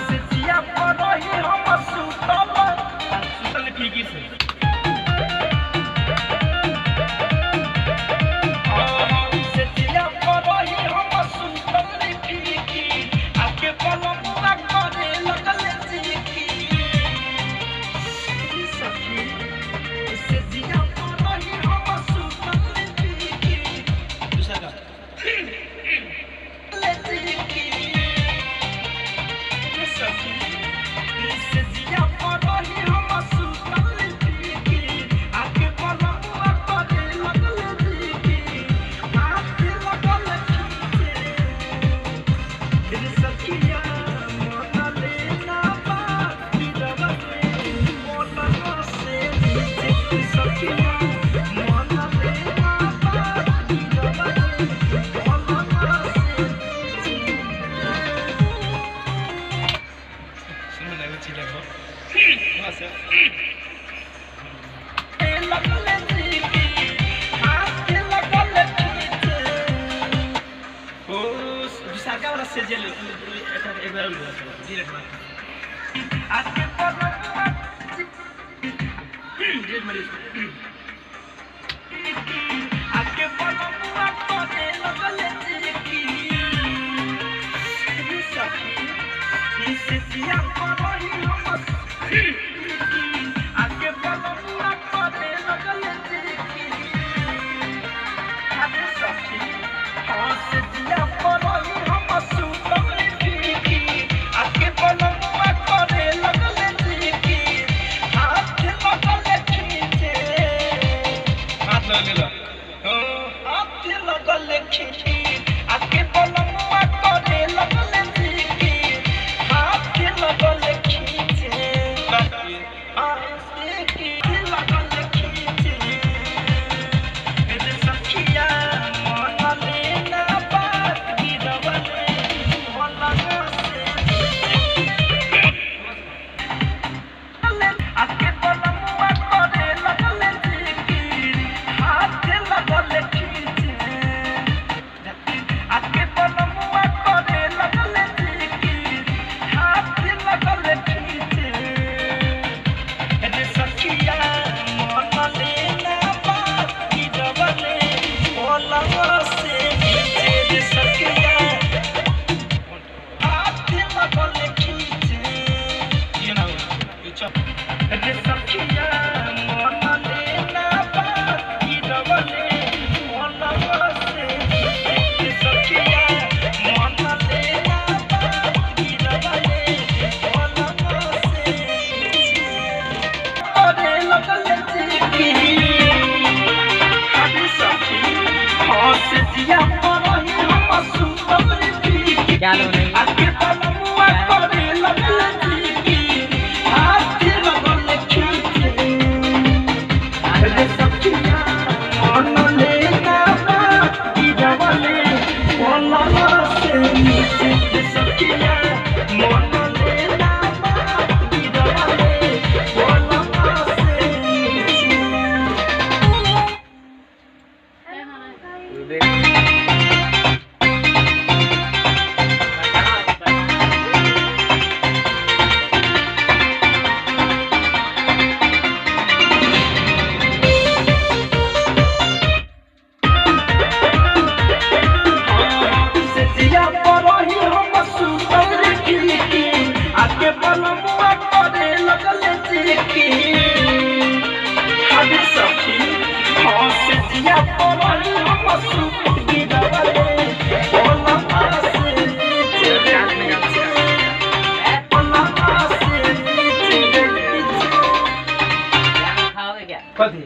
से जिया पर रही हम सुतल फीकी से से जिया पर रही हम सुतल फीकी आके पलमुआ करे लगल जीकी सखी से जिया पर रही हम सुतल फीकी दूसरा का क्या लो नहीं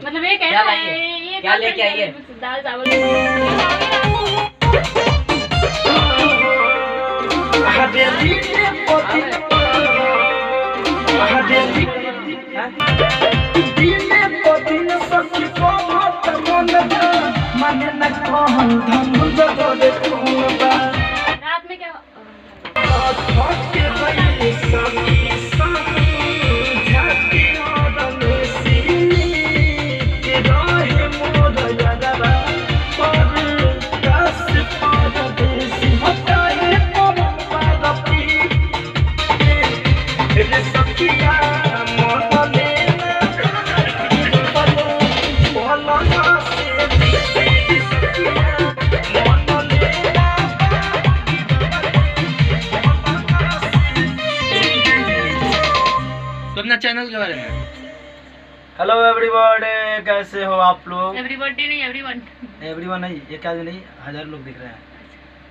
मतलब ये क्या है? क्या लेके आई है? दाल चावल। रात में क्या न्यूज के बारे में। हेलो एवरीबॉडी, कैसे हो आप लोग? एवरीबॉडी नहीं, एवरीवन। एवरीवन नहीं, ये क्या नहीं, 1000 लोग देख रहे हैं,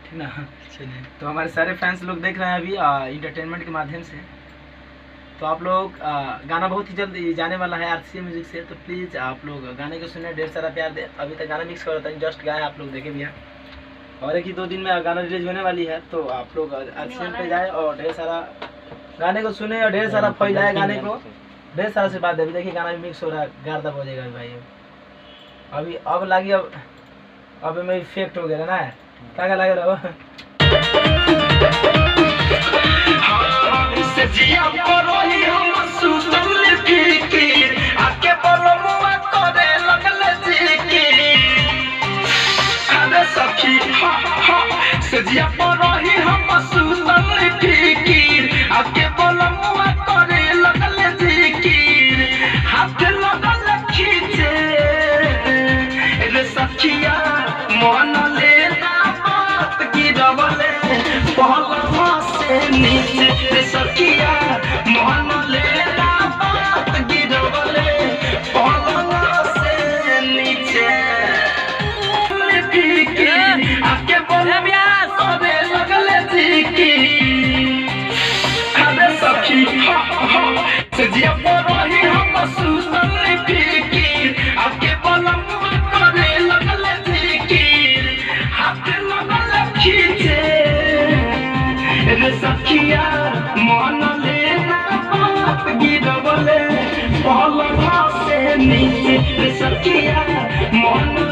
ठीक ना? चलिए, तो हमारे सारे फैंस लोग देख रहे हैं अभी इंटरटेनमेंट के माध्यम से। तो आप लोग गाना बहुत ही जल्द जाने वाला है RCA म्यूजिक से, तो प्लीज़ आप लोग गाने को सुने, ढेर सारा प्यार दे। अभी तक गाना मिक्स कर रहा था, जस्ट गाया, आप लोग देखे भी हैं। और एक ही 2 दिन में गाना रिलीज होने वाली है, तो आप लोग RCA पे जाए और ढेर सारा गाने को सुने और ढेर सारा फैलाए गाने को। ढेर सारा से बात है, अभी देखिए गाना भी मिक्स हो रहा है, गार्दा बजेगा भाई। अभी अब लगी, अब में इफेक्ट हो गया ना, क्या लगे रहा सजिया परोही हम सुतल फिकिर आके बलमुआ करे लगल जिकिर अरे सखी सजिया परोही हम सुतल फिकिर आके बलमुआ करे लगल जिकिर हाथ लगल खींचे रे सखिया मन लेना बात गिरवले पहलवा से नीचे रे सखिया मन लेना बात गिरवले पहलवा से नीचे आके बोले करे लगले जिकी अरे सखी सजिया परोही हम सुतल फिकिर आके बलमुआ करे लगले जिकिर हाथ लगल खींचे रे सखिया मन लेना बात गिरवले पहलवा से नीचे रे सखिया मन